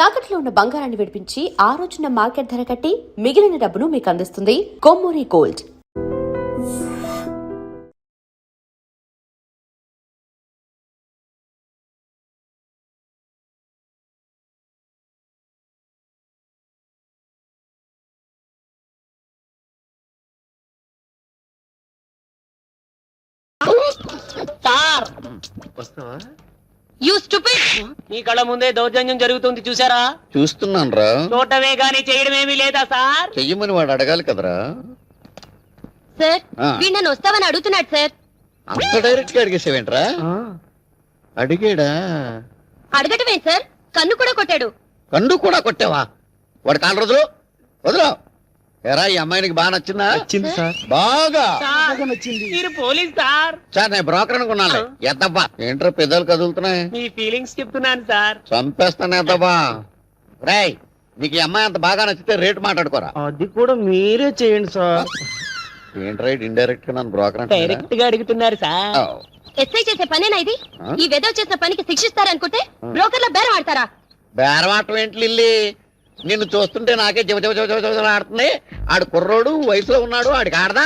తాకట్లో ఉన్న బంగారాన్ని విడిపించి ఆ రోజున మార్కెట్ ధర కట్టి మిగిలిన డబ్బును మీకు అందిస్తుంది కొమ్మూరి గోల్డ్. You stupid! మీ కళ్ళ ముందే దౌర్జన్యం జరుగుతుంది, చూసారా? చూస్తున్నాను రా. చూడటమే గానీ చేయడమేమీ లేదా సార్? చెయ్యమని వాడు అడగాలి కదరా. సార్, వీడు నన్ను వస్తావని అడుగుతున్నాడు సార్. అంత డైరెక్ట్ గా అడిగేసేవేంట్రా? అడిగాడా? అడగటమే సార్, కన్ను కూడా కొట్టాడు. కన్ను కూడా కొట్టావా? వాడు కాలు రోజులు వదిలో. ఎరా, ఈ అమ్మాయికి బాగా నచ్చిందా? నచ్చింది సార్. బాగా నచ్చింది. మీరు పోలీస్ సార్? సార్, నేను బ్రోకర్ అనుకున్నాను. ఎద్దబ్బా, ఏంట్రా పెద్దలు కదులుతున్నాయి? మీ ఫీలింగ్స్ చెప్తున్నాను సార్. చంపేస్తాను ఎద్దబ్బా. రేయ్, నీకు ఈ అమ్మాయి అంత బాగా నచ్చితే రేటు మాట్లాడుకోరా. అది కూడా మీరే చేయండి సార్. ఏంట్రా ఇండైరెక్ట్ గా నన్ను బ్రోకర్ అంటే? డైరెక్ట్ గా అడుగుతున్నారు సార్. ఎస్ఐ చేసే పనేనా ఇది? ఈ వెదవ చేసిన పనికి శిక్షిస్తారనుకుంటే బ్రోకర్ల బేరం ఆడతారా? బేరమాటం ఏంటి లిల్లీ? నిన్ను చూస్తుంటే నాకే జవ జవ జవ జవ ఆడుతుంది. ఆడు కుర్రోడు, వయసులో ఉన్నాడు, ఆడికి ఆడదా?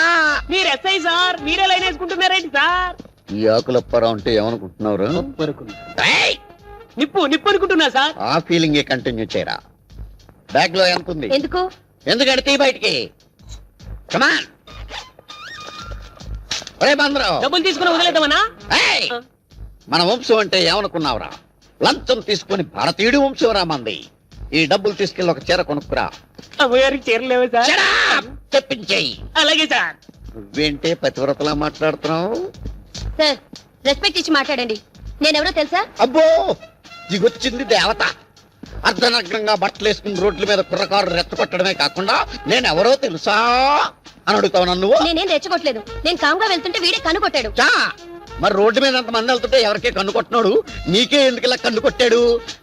మీరు ఎస్ఐ సార్, మీరే లైన్ వేసుకుంటున్నారేంటి సార్? ఈ ఆకులప్పారా అంటే ఏమనుకుంటున్నారు? నిప్పు నిప్పు అనుకుంటున్నా సార్. ఆ ఫీలింగ్ కంటిన్యూ చేయరా. బ్యాగ్ లో ఎంత ఉంది? ఎందుకు? ఎందుకంటే తీ బయటికి. కమాన్. ఒరే బందరావు, డబ్బులు తీసుకుని వదిలేద్దామనా? ఏయ్! మన వంశం అంటే ఏమనుకున్నావురా? లంచం తీసుకుని భారతీయుడి వంశం రా మంది. ఈ డబ్బులు తీసుకెళ్ళి ఒక చీర కొనుక్కురా. అమ్మగారికి చీరలేవు సార్? చెప్పించేయి. అలాగే సార్. నువ్వేంటే పతివ్రతలా మాట్లాడుతున్నావు? సార్, రెస్పెక్ట్ ఇచ్చి మాట్లాడండి. నేనెవరో తెలుసా? అబ్బో, దిగొచ్చింది దేవత. అర్ధనగ్నంగా బట్టలు వేసుకుని రోడ్ల మీద కుర్రకారు రెచ్చగొట్టడమే కాకుండా నేనెవరో తెలుసా అని అడుగుతావు నన్ను? నేనేం రెచ్చగొట్టలేదు. నేను కామ్గా వెళ్తుంటే వీడే కన్ను కొట్టాడు. మరి రోడ్డు మీద అంత మంది వెళ్తుంటే ఎవరికే కన్ను కొట్టినాడు? నీకే ఎందుకు ఇలా కన్ను కొట్టాడు?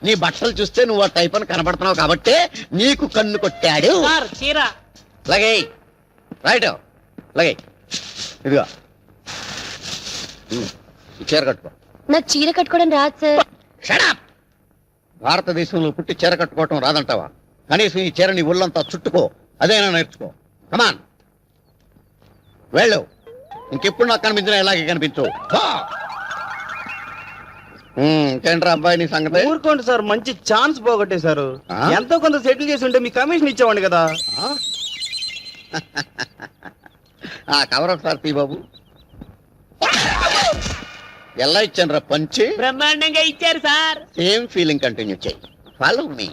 నీ బట్టలు చూస్తే నువ్వు ఆ టైప్ అని కనబడుతున్నావు కాబట్టి నీకు కన్ను కొట్టాడు. సార్, చీర లగే. రైట్, లగే. ఇదిగా ఈ చీర కట్టుకో. నాకు చీర కట్టుకోవడం రాదు సార్. Shut up! భారతదేశంలో పుట్టి చీర కట్టుకోవటం రాదంటావా? కనీసం ఈ చీర నీ ఒళ్ళంతా చుట్టుకో, అదేనా నేర్చుకో. కమాన్, వెళ్ళు. ఇంకెప్పుడు నాకు కనిపించినా ఇలాగే కనిపించు. ఇంకేంట్రా అబ్బాయి నీ సంగతి? ఊరుకోండి సార్, మంచి ఛాన్స్ పోగొట్టేశారు. ఎంతో కొంత సెటిల్ చేసి ఉంటే మీ కమిషన్ ఇచ్చేవాడి కదా. ఆ కవర్ ఒకసారి తీ బాబు. ఎలా ఇచ్చాను రా పంచి? బ్రహ్మాండంగా ఇచ్చారు సార్. సేమ్ ఫీలింగ్ కంటిన్యూ చేయి. Follow me.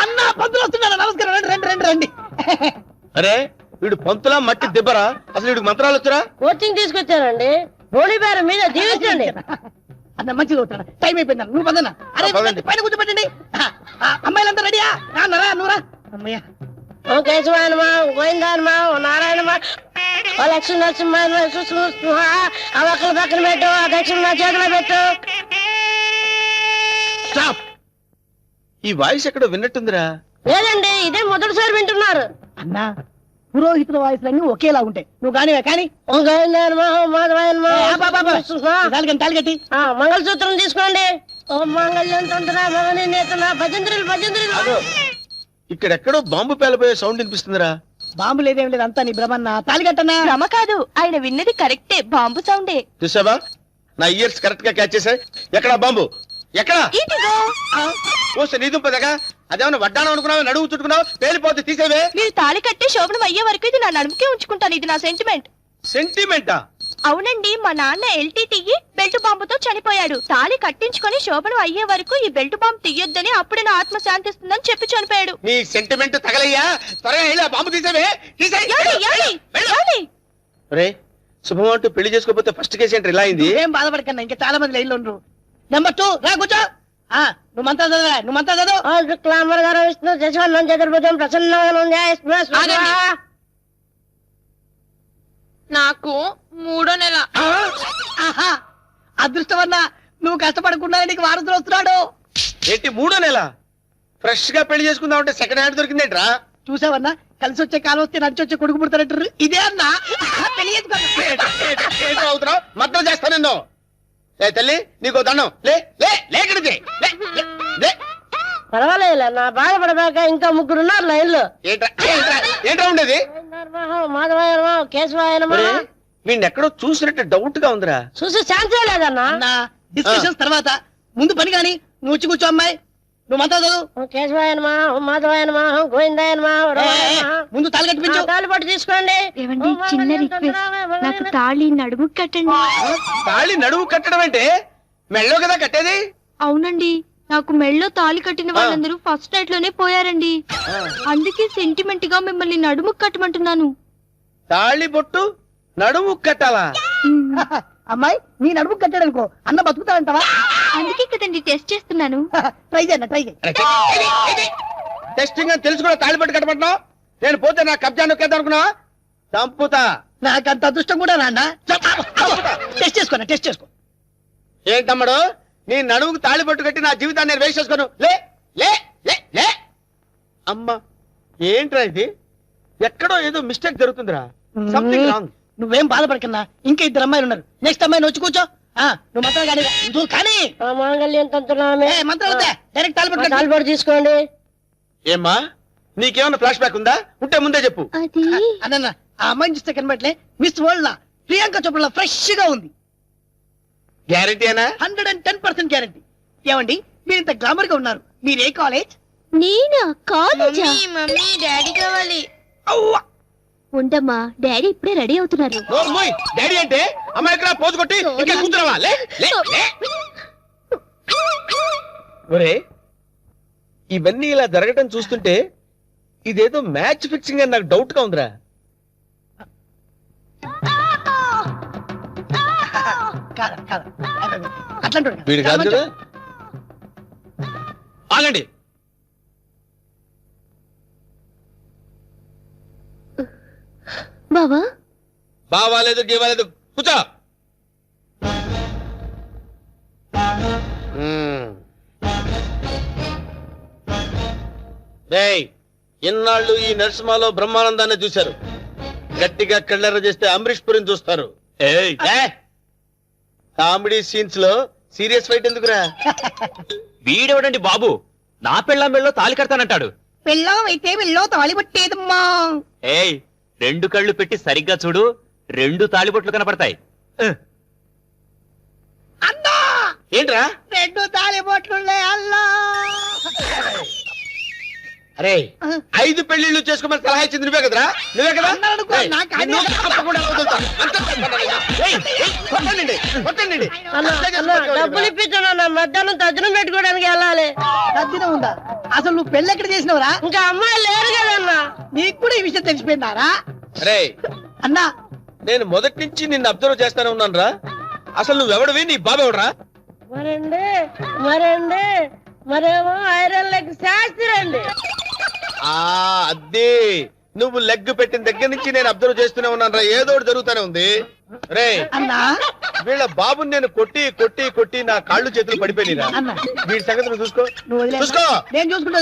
అన్నా, పంతులు వస్తున్నారా? నమస్కారం, రండి రండి రండి రండి. అరే, వీడు పంతులా మట్టి దిబ్బరా? అసలు వీడికి మంత్రాలు వచ్చారా? కోచింగ్ తీసుకొచ్చారండి. హోలీ బేరం మీద దీవించండి. అన్న మంచిగా అవుతారా? టైం అయిపోయిందా? నువ్వు పదన్నా. అరే పైన కూర్చోబెట్టండి. అమ్మాయిలంతా రెడీయా? రాన్నరా నువ్వురా. అమ్మయ్యా. ఓ కేశవాయనమా, గోవిందాయనమా, ఓ నారాయణమా, ఓ లక్ష్మీ నరసింహ, ఆ ఒక్కల పక్కన పెట్టు, ఆ దక్షిణ నా చేతిలో పెట్టు. స్టాప్. ఈ వాయిస్ ఎక్కడో విన్నట్టుందిరా. లేదండి, ఇదే మొదటిసారి వింటున్నారు. అన్నా, పురోహితుల వాయిస్లన్నీ ఒకేలా ఉంటాయి. నువ్వు కానివే కానీ. ఓ గోవిందాయనమా, ఓ మాధవాయనమా, తాళిగట్టి మంగళసూత్రం తీసుకోండి. ఓ మంగళ్యం తంత్ర భవని నేతన భజంత్రులు భజంత్రులు. ఇక్కడెక్కడో బాంబు పేలబోయే సౌండ్ వినిపిస్తుందిరా. బాంబు లేదేం లేదు, అంతా నీ భ్రమన్నా. తాళిగట్టన్నా. భ్రమ కాదు, ఆయన విన్నది కరెక్టే, బాంబు సౌండే. చూసావా, నా ఇయర్స్ కరెక్ట్ గా క్యాచ్ చేశాయి. ఎక్కడా బాంబు? ఎక్కడా? ఓ నీదుంపదగా, అదేమన్నా వడ్డానం అనుకున్నావు, నడువు చుట్టుకున్నావు, పేలిపోతే తీసేవే. మీరు తాళి కట్టి శోభనం అయ్యే వరకు ఇది నా నడుముకే ఉంచుకుంటాను. ఇది నా సెంటిమెంట్. సెంటిమెంటా? అవునండి, మా నాన్న ఎల్టీటీఈ బెల్ట్ బాంబుతో చనిపోయాడు. తాళి కట్టించుకొని శోభనం అయ్యే వరకు ఈ బెల్ట్ బాంబు తీయొద్దని, అప్పుడే నా ఆత్మ శాంతిస్తుందని చెప్పి చనిపోయాడు. నీ సెంటిమెంట్ తగలయ్యా. త్వరగా వెళ్ళి ఆ బాంబు తీసేవే. రే, శుభం అంటూ పెళ్లి చేసుకోకపోతే ఫస్ట్ కేసు ఏంటి ఇలా అయింది? ఏం బాధపడకన్నా, ఇంకా చాలా మంది లైన్లో ఉండరు. నెంబర్ 2 రా కూర్చో. నువ్వు మంత్రా చదవరా? నువ్వు మంత్రా చదువు. విష్ణు శశివర్ణం చతుర్భుజం ప్రసన్న. నాకు 3వ నెల. అదృష్టమన్నా, నువ్వు కష్టపడకుండా నీకు వారసులు వస్తున్నాడు. ఏంటి 3వ నెల? ఫ్రెష్ గా పెళ్లి చేసుకుందాం అంటే సెకండ్ హ్యాండ్ దొరికిందేంట్రా? చూసావన్నా కలిసి వచ్చే కాలం వస్తే నడిచి వచ్చే కొడుకు పుడతారంటారు ఇదే అన్నా పెళ్లి చేసుకో. ఏంట్రా అవుతున్నావు? మద్దతు చేస్తా నిన్ను. లే తల్లి, నీకు దండం. లే లే లేకడిది. లే. పర్వాలేదు నా బాధపడబాక ఇంకా ముగ్గురు ఉన్నారు లైన్ లో. ఏంట్రా ఉండేది? మాధవాయనమా కేశవాయనమా వీడిని ఎక్కడో చూసినట్టు డౌట్ గా ఉందిరా. చూసే ఛాన్సే లేదన్నా. అన్నా డిస్కషన్స్ తర్వాత ముందు పని గాని నువ్వు వచ్చి కూర్చో అమ్మాయి. నువ్వు మంతా చదువు. కేశవాయనమా మాధవాయనమా గోవిందాయనమా ముందు తాళి కట్టించు. తాళిపట్టు తీసుకోండి. ఏవండి చిన్న రిక్వెస్ట్, నాకు తాళి నడుము కట్టండి. తాళి నడువు కట్టడం అంటే మెళ్ళో కదా కట్టేది. అవునండి, నాకు మెళ్ళో తాళి కట్టిన వాళ్ళందరూ ఫస్ట్ నైట్ లోనే పోయారండి. అందుకే సెంటిమెంట్ గా మిమ్మల్ని నడుము కట్టమంటున్నాను. తాళి బొట్టు నడుము కట్టాలా? అమ్మాయి నీ నడుము కట్టాడనుకో అన్న బతుకుతాడంటావా? అందుకే కదండి టెస్ట్ చేస్తున్నాను. ట్రై చేయన్న ట్రై చేయి. టెస్టింగ్ అని తెలుసు కూడా తాళి బొట్టు కట్టమంటున్నావు. నేను పోతే నా కబ్జా నొక్కేద్దాం అనుకున్నావా? చంపుతా. నాకంత అదృష్టం కూడా నాన్న. టెస్ట్ చేసుకో టెస్ట్ చేసుకో. ఏంటమ్మడు, నీ నడుముకు తాళి బొట్టు కట్టి నా జీవితాన్ని నేను వేస్ట్ చేసుకోను. లే లే లే లే. అమ్మా ఏంట్రా ఇది? ఎక్కడో ఏదో మిస్టేక్ జరుగుతుందిరా. Something wrong. నువ్వేం బాధపడకన్నా, ఇంకా ఇద్దరు అమ్మాయిలు ఉన్నారు. నెక్స్ట్ అమ్మాయిని వచ్చి కూర్చో. నువ్వు మంత్రాలు కానీ నువ్వు కానీ మాంగళ్యం తంతునామే. మంత్రాలు వద్దా, డైరెక్ట్ తాళిపట్టు. తాళిపట్టు తీసుకోండి. ఏమ్మా నీకేమన్నా ఫ్లాష్ బ్యాక్ ఉందా? ఉంటే ముందే చెప్పు. అది అన్న ఆ అమ్మాయిని చూస్తే కనబట్లే మిస్ వరల్డ్ లా ప్రియాంక చోప్రా ఫ్రెష్ గా ఉంది. గ్యారెంటీనా? 110% గ్యారంటీ. ఏమండి మీరు ఇంత గ్లామర్ గా ఉన్నారు, మీరు ఏ కాలేజ్? నేనా కాలేజా? మమ్మీ డాడీ కావాలి. ఉండమ్మా, డాడీ ఇప్పుడే రెడీ అవుతున్నారు. డాడీ అంటే అమ్మాయి ఎక్కడ పోజు కొట్టి ఇంకా కూతురవా? లే లే లే. ఒరే ఇవన్నీ ఇలా జరగటం చూస్తుంటే ఇదేదో మ్యాచ్ ఫిక్సింగ్ అని నాకు డౌట్ గా ఉందిరా. వీడు కాదు కదా. ఆగండి. బావా బావాలేదు గీవాలేదు, కూర్చో. రేయ్, ఇన్నాళ్ళు ఈ నరసింహలో బ్రహ్మానందాన్ని చూశారు. గట్టిగా కళ్ళెర్ర చేస్తే అమరీష్ పురిని చూస్తారు. కామెడీ సీన్స్ లో సీరియస్ ఫైట్ ఎందుకురా? వీడెవడండి బాబు, నా పెళ్ళాం మెళ్ళో తాళి కడతానంటాడు. పెళ్ళం అయితే వెళ్ళో తాళిపట్టేదమ్మా. ఏయ్, 2 కళ్ళు పెట్టి సరిగ్గా చూడు, 2 తాళిబొట్లు కనపడతాయి. అన్నా ఏంట్రా? 2 తాళిబొట్లున్నాయి అల్లా. అరే 5 పెళ్లిళ్ళు చేసుకోమని సలహా ఇచ్చింది నువ్వే కదరా? నువ్వే కదా? అన్నాడనుకో, ఏయ్, నాకు నిన్ను అదే. తప్పకుండా వదులుతా. ఏయ్, ఏయ్, కొట్టండి, కొట్టండి. డబ్బులు ఇప్పించాను. మధ్యాహ్నం తజ్జనం పెట్టుకోవడానికి వెళ్ళాలి. తద్దినం ఉందా? అసలు నువ్వు పెళ్ళి ఎక్కడ చేసినవరా? ఇంకా అమ్మాయి లేరు కదన్నా. నీకు కూడా ఈ విషయం తెలిసిపోయిందారా? అరే అన్నా నేను మొదటి నుంచి నిన్ను అబ్జర్వ్ చేస్తానే ఉన్నాను రా. అసలు నువ్వెవడవి, నీ బాబెవడరా? మరండి మరేమో ఐరన్ లెగ్ శాస్త్రి అండి. అదే నువ్వు లెగ్ పెట్టిన దగ్గర నుంచి నేను అబ్జర్వ్ చేస్తూనే ఉన్నాను రా. ఏదో ఒకటి జరుగుతూనే ఉంది. రే అన్నా వీళ్ళ బాబుని నేను కొట్టి కొట్టి కొట్టి నా కాళ్ళు చేతులు పడిపోయినా. అన్నా వీడి సంగతి నువ్వు చూసుకో. నువ్వు వదిలే. చూసుకో. నేను చూసుకుంటా.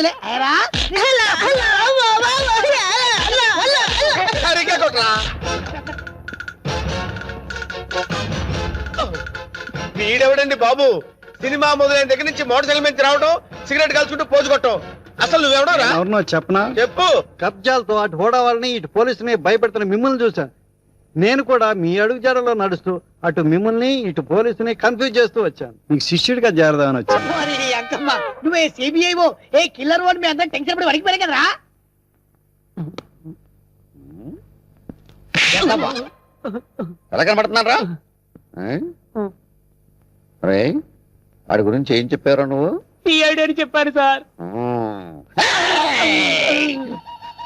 సరిగ్గా కొట్రా. వీడెవడండి బాబు? సినిమా మొదలైన దగ్గర నుంచి మోటార్ సైకిల్ మీద రావడం, సిగరెట్ కలుసుకుంటూ పోజు కొట్టడం. అసలు నువ్వెవడరా? ఎవరినో చెప్పనా? చెప్పు. కబ్జాలతో అటు హోడా వాళ్ళని ఇటు పోలీసుని భయపెడుతున్న మిమ్మల్ని చూశాను. నేను కూడా మీ అడుగుజాడలో నడుస్తూ అటు మిమ్మల్ని ఇటు పోలీసుని కన్ఫ్యూజ్ చేస్తూ వచ్చాను. మీకు శిష్యుడిగా చేరదామని వచ్చాను. అంకమ్మ నువ్వే సిబిఐఓ ఏ కిల్లర్ వాడు మీ అందరం టెన్షన్ పడి వడికిపోయారు కదరా? ఎలా కనబడుతున్నారా? రే వాడి గురించి ఏం చెప్పారు నువ్వు? టీఐడి అని చెప్పారు సార్.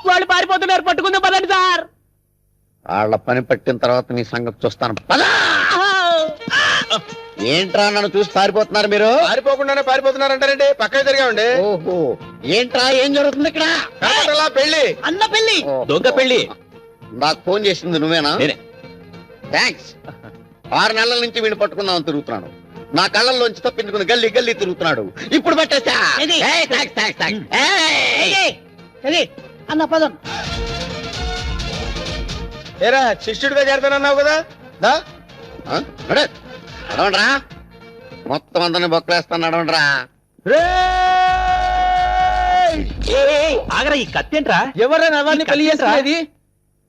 వాళ్ళు పారిపోతున్నారు, పట్టుకుందాం పదండి సార్. వాళ్ళ పని పట్టిన తర్వాత నీ సంగతి చూస్తాను. ఏంట్రా నన్ను చూసి పారిపోతున్నారు మీరు? పారిపోకుండానే పారిపోతున్నారంటారండి. పక్కన తిరిగామండి. ఓహో, ఏంట్రా ఏం జరుగుతుంది ఇక్కడ? కనపడలా పెళ్లి. అన్న పెళ్లి. దొంగ పెళ్లి. నాకు ఫోన్ చేసింది నువ్వేనా? నేనే. థ్యాంక్స్. 6 నెలల నుంచి వీడిని పట్టుకుందామని తిరుగుతున్నాను. నా కళ్ళల్లోంచి తప్పించుకుని గల్లీ గల్లీ తిరుగుతున్నాడు. ఇప్పుడు పట్టేస్తా. ఏది? ఏయ్, థాంక్స్, థాంక్స్, థాంక్స్. ఏయ్! ఏది? అన్న పదం. ఏరా శిష్యుడిగా చేరతానన్నావు కదా దా. ఆ? నడు. నడవండ్రా. మొత్తం అందరిని బొక్కలేస్తాను. నడవండ్రా. ఆగరా, ఈ కత్తేంట్రా? ఎవరైనా ఎవరిని పెళ్లి చేసుకునేది?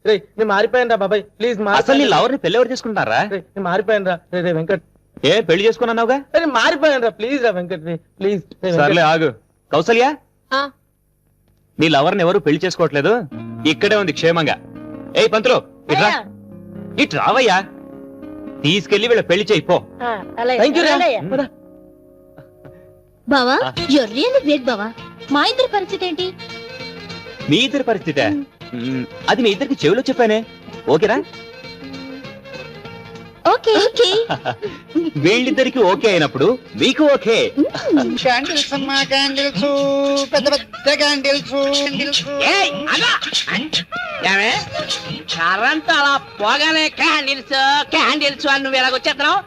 రే నేను మారిపోయాను రా బాబాయ్, ప్లీజ్ అసలు నీ లవర్ని పెళ్లి ఎవరు చేసుకుంటారా? నేను మారిపోయాను రా. రే వెంకట్, ఏ పెళ్లి చేసుకున్నావుగా? నేను మారిపోయాను రా, ప్లీజ్ రా వెంకట్, ప్లీజ్. సర్లే ఆగు. కౌసల్య, నీ లవర్ని ఎవరు పెళ్లి చేసుకోవట్లేదు, ఇక్కడే ఉంది క్షేమంగా. ఏయ్ పంతులు, ఇట్రా. ఇటు రావయ్యా, తీసుకెళ్లి వీళ్ళ పెళ్లి చేయి పో. థ్యాంక్ యూ రా. బావా యూర్ రియల్లీ గ్రేట్ బావా. మా ఇద్దరి పరిస్థితి ఏంటి? మీ ఇద్దరి పరిస్థితే అది మీ ఇద్దరికి చెవిలో చెప్పానే. ఓకేరా? Okay okay. వీళ్ళిద్దరికి ఓకే అయినప్పుడు మీకు ఓకే. క్యాండిల్స్ అమ్మా, క్యాండిల్స్, పెద్ద పెద్ద క్యాండిల్స్. కరెంట్ అలా పోగానే క్యాండిల్స్ క్యాండిల్స్ అని నువ్వు ఎలాగొచ్చేస్తున్నావు?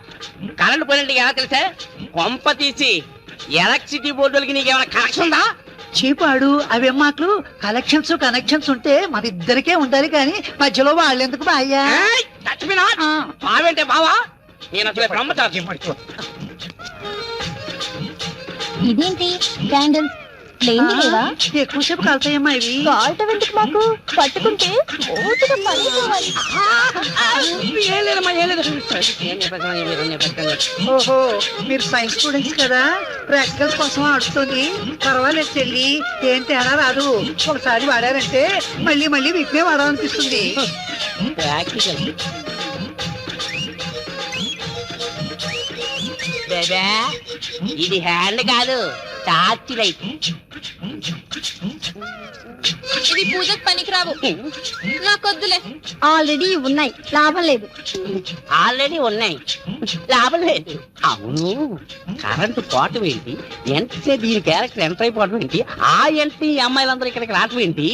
కరెంట్ పోయినట్టు ఎలా తెలిసే? కొంప తీసి ఎలక్ట్రిసిటీ బోర్డులకి నీకేమైనా కనెక్షన్ ఉందా? చీపాడు అవేం మాటలు. కనెక్షన్స్ ఉంటే మన ఇద్దరికే ఉండాలి కానీ మధ్యలో వాళ్ళెందుకు బాయ్యా? బావేంటే బావా? నేను అసలు బ్రహ్మచారి. ఇదేంటి క్యాండిల్స్ లేని లేదా? ఎక్కువసేపు కలుతాయమ్మా ఇవి. కాల్టం ఎందుకు మాకు? పట్టుకుంటే ఓటుగా పడిపోవాలి. ఏం లేదమ్మా, ఏం లేదు. ఓహో, మీరు సైన్స్ స్టూడెంట్స్ కదా, ప్రాక్టికల్స్ కోసం ఆడుతుంది. పర్వాలేదు చెల్లి, ఏం తేడా రాదు. ఒకసారి వాడారంటే మళ్ళీ మళ్ళీ వీటినే వాడాలనిపిస్తుంది. బేబే, ఇది హ్యాండ్ కాదు, టార్చ్ లైట్. ఇది పూజకు పనికిరావు, నాకొద్దులే. ఆల్రెడీ ఉన్నాయి, లాభం లేదు. ఆల్రెడీ ఉన్నాయి, లాభం లేదు. అవును, కరెంటు పోవటం ఏంటి? ఎంతసేపు దీని క్యారెక్టర్ ఎంటర్ అయిపోవడం ఏంటి? ఆ ఎంట్రీ ఈ అమ్మాయిలందరూ ఇక్కడికి రావటం ఏంటి?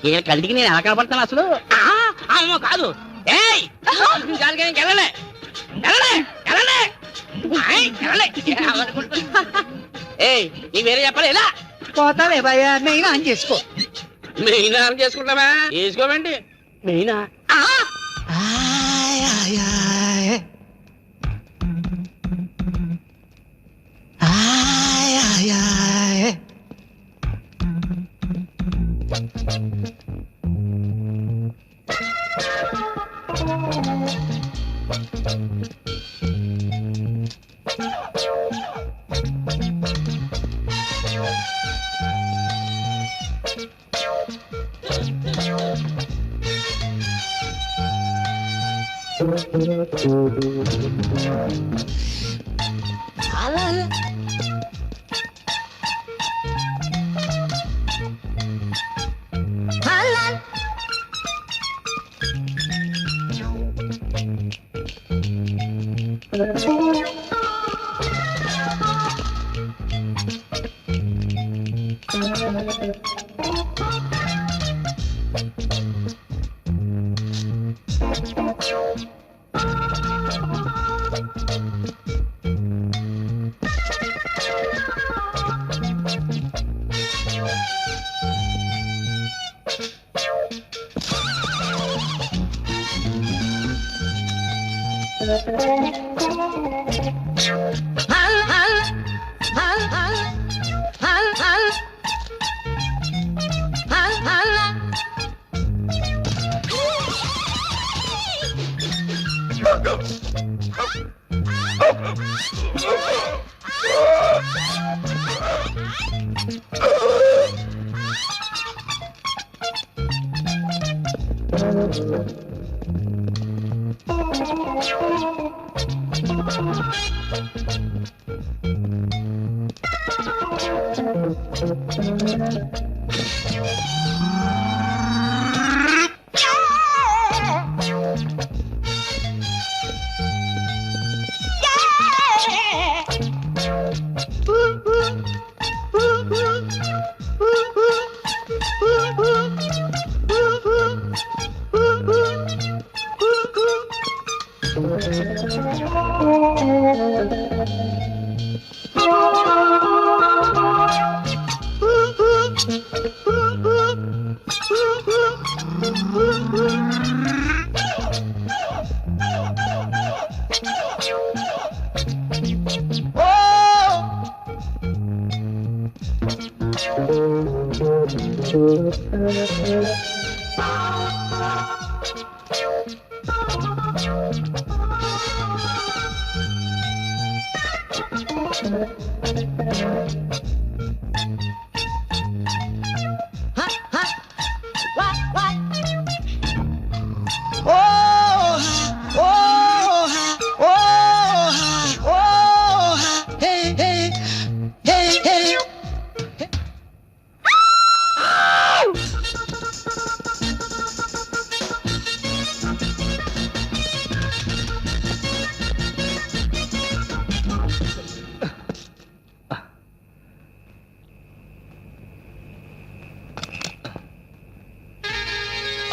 వీళ్ళ కంటికి నేను ఎలా కనపడతాను అసలు? అమ్మో కాదు. ఏయ్ వెళ్ళలే వెళ్ళలే వెళ్ళలే. ఏయ్ నీకు వేరే చెప్పాలి. ఎలా పోతావే భయ్యా, మెయిన్ ఆన్ చేసుకో. మెయిన్ ఆన్ చేసుకుంటామా? వేసుకోమండి మెయినా.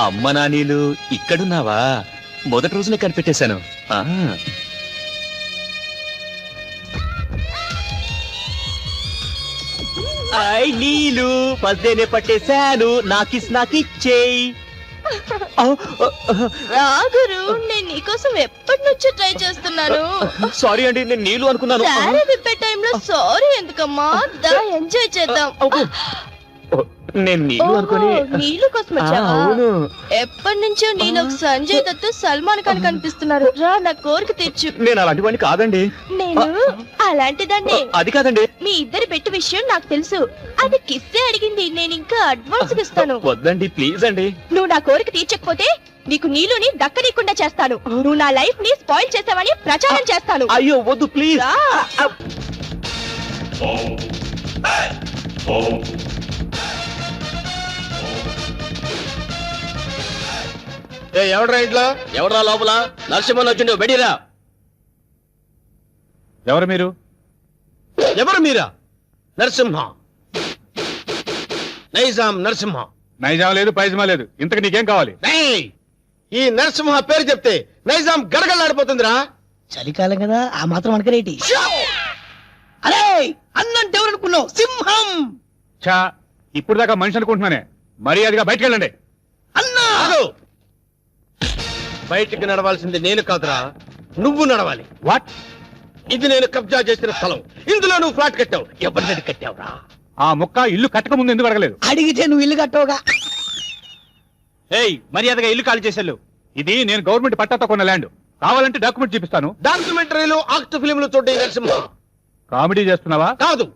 అమ్మ నానీలు ఇక్కడున్నావా? మొదటి రోజునే కనిపెట్టేశాను. ఐ నీలు పద్దేనే పట్టేశాను, నాకిచ్చేయి. రాగురు, నేను నీకోసం ఎప్పటి నుంచో ట్రై చేస్తున్నాను. సారీ అండి, నేను నీళ్ళు అనుకున్నాను. సారీ విప్పే టైంలో సారీ ఎందుకమ్మా? దా ఎంజాయ్ చేద్దాం. నేను నీళ్ళు అనుకుని. నీళ్ళు కోసం వచ్చావా? అవును. ఎప్పటి నుంచో నీళ్ళు సంజయ్ దత్, సల్మాన్ ఖాన్ కనిపిస్తున్నారు. రా, నా కోరిక తెచ్చు. నేను అలాంటి వాడిని కాదండి. నేను అలాంటిదాన్ని. అది కాదండి. మీ ఇద్దరి పెట్టి విషయం నాకు తెలుసు. అది కిస్సే అడిగింది, నేను ఇంకా అడ్వాన్స్ ఇస్తాను. వద్దండి ప్లీజ్ అండి. నువ్వు నా కోరిక తీర్చకపోతే నీకు నీళ్ళుని దక్కనీయకుండా చేస్తాను. నువ్వు నా లైఫ్ ని స్పాయిల్ చేసావని ప్రచారం చేస్తాను. అయ్యో వద్దు ప్లీజ్. ఎవడ్రా ఇంట్లో? ఎవరా లోపల? నరసింహన్ వచ్చిండు, బెడిరా. ఎవరు మీరు? ఎవరు మీరా? నరసింహ, నైజాం నరసింహ. నైజాం లేదు, పైజమా లేదు. ఇంతకు నీకేం కావాలి? ఏయ్! ఈ నరసింహ పేరు చెప్తే నైజాం గడగడలాడిపోతుందిరా. చలికాలం కదా, ఆ మాత్రం అనుకరేటి. అరే, అన్నంటే ఎవరనుకున్నావు? సింహం. చా, ఇప్పుడు దాకా మనిషి అనుకుంటున్నానే. మర్యాదగా బయటకు వెళ్ళండి. అన్నా, ఆగు! బయటికి నడవాల్సింది నేను కాదురా, నువ్వు నడవాలి. వాట్? ఇది నేను కబ్జా చేసిన స్థలం. ఇందులో నువ్వు ఫ్లాట్ కట్టావు. ఎవరిని కట్టావురా? ఆ ముక్క ఇల్లు కట్టక ముందు ఎందుకు అడగలేదు? అడిగితే నువ్వు ఇల్లు కట్టవుగా. ఏయ్, మర్యాదగా ఇల్లు ఖాళీ చేసేళ్ళు. ఇది నేను గవర్నమెంట్ పట్టాతో కొన్న ల్యాండ్. కావాలంటే డాక్యుమెంట్ చూపిస్తాను. డాక్యుమెంటరీలు, ఆక్ట్ ఫిలింలు చూడే నరసింహ. కామెడీ చేస్తున్నావా? కాదు,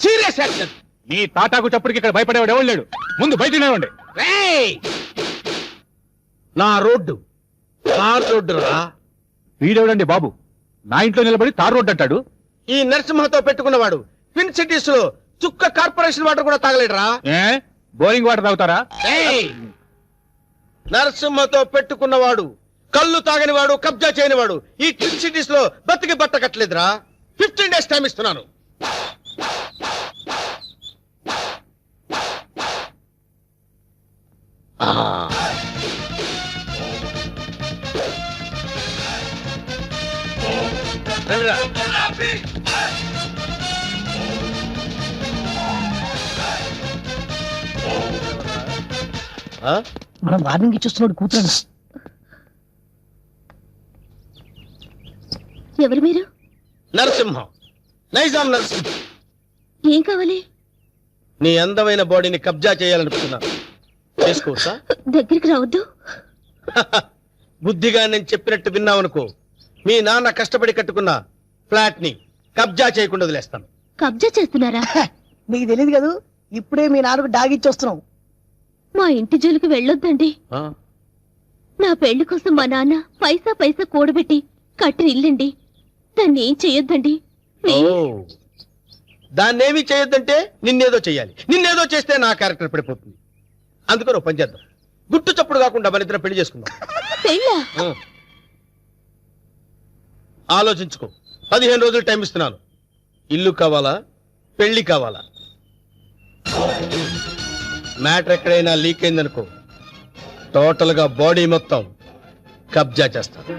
సీరియస్ యాక్షన్. నీ తాటాకు చప్పుడుకి ఇక్కడ భయపడేవాడు ఎవరు లేడు. ముందు బయట నిలవండి. రేయ్! నా రోడ్డు తార్ రోడ్డు రా. వీడెవడండి బాబు? నా ఇంట్లో నిలబడి తార్ రోడ్డు అంటాడు. ఈ నరసింహతో పెట్టుకున్నవాడు ట్విన్ సిటీస్ లో చుక్క కార్పొరేషన్ వాటర్ కూడా తాగలేడురా. ఏ బోరింగ్ వాటర్ తాగుతారా? ఏయ్! నరసింహతో పెట్టుకున్నవాడు కళ్ళు తాగని వాడు, కబ్జా చేయని వాడు ఈ ట్విన్ సిటీస్ లో బతికి బట్ట కట్టలేదురా. 15 days టైం ఇస్తున్నాను. రండిరా. మనం వార్నింగ్ ఇచ్చేస్తున్నాడు కూతురు. ఎవరు మీరు? నరసింహం, నైజాం నరసింహ. ఏం కావాలి? నీ అందమైన బాడీని కబ్జా చేయాలనుకుంటున్నా. చేసుకోవచ్చా? దగ్గరికి రావద్దు. బుద్ధిగా నేను చెప్పినట్టు విన్నావనుకో, మీ నాన్న కష్టపడి కట్టుకున్న ఫ్లాట్ ని కబ్జా చేయకుండా వదిలేస్తాను. కబ్జా చేస్తున్నారా? నీకు తెలియదు కదా, ఇప్పుడే మీ నాన్నకు డాగిచ్చొస్తున్నాం. మా ఇంటి జోలికి వెళ్ళొద్దండి. నా పెళ్లి కోసం మా నాన్న పైసా పైసా కూడబెట్టి కట్టిన ఇల్లండి. దాన్ని ఏం చెయ్యొద్దండి. దాన్నేమీ చేయొద్దంటే నిన్నేదో చెయ్యాలి. నిన్నేదో చేస్తే నా క్యారెక్టర్ పడిపోతుంది. అందుకని ఓ పని చేద్దాం, గుట్టు చప్పుడు కాకుండా మన ఇద్దరం పెళ్లి చేసుకుందాం. పెళ్ళా? ఆలోచించుకో. 15 రోజులు టైం ఇస్తున్నాను. ఇల్లు కావాలా, పెళ్లి కావాలా? మ్యాటర్ ఎక్కడైనా లీక్ అయిందనుకో, టోటల్ గా బాడీ మొత్తం కబ్జా చేస్తాను.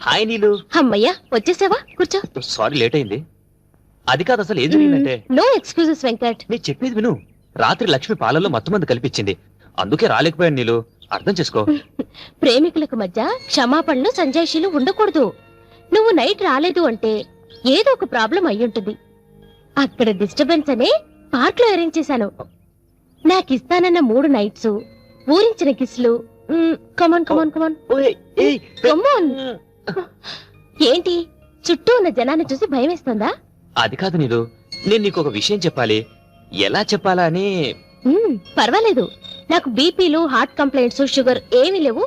హాయ్ నీలు. అమ్మయ్యా, వచ్చేసావా? కూర్చో. సారీ లేట్ అయింది. అది కాదు, అసలు ఏం జరిగిందంటే. No excuses Venkat. నీ చెప్పేది విను. రాత్రి లక్ష్మి పాలల్లో మత్తుమందు కల్పించింది. అందుకే రాలేకపోయాను నీలు. అర్థం చేసుకో. ప్రేమికులకు మధ్య క్షమాపణలు సంజాయిషీలు ఉండకూడదు. నువ్వు నైట్ రాలేదు అంటే ఏదో ఒక ప్రాబ్లం అయ్యుంటుంది. అక్కడ డిస్టర్బెన్స్ అనే పార్క్ లో అరేంజ్ చేశాను. నాకిస్తానన్న 3 నైట్స్, ఊరించిన కిస్లు. కమాన్ కమాన్ కమాన్ కమాన్. ఏంటి చుట్టూ ఉన్న జనాన్ని చూసి భయం వేస్తుందా? అది కాదు నీలు, నేను నీకు ఒక విషయం చెప్పాలి. ఎలా చెప్పాలా అని. పర్వాలేదు, నాకు బీపీలు, హార్ట్ కంప్లైంట్స్, షుగర్ ఏమీ లేవు.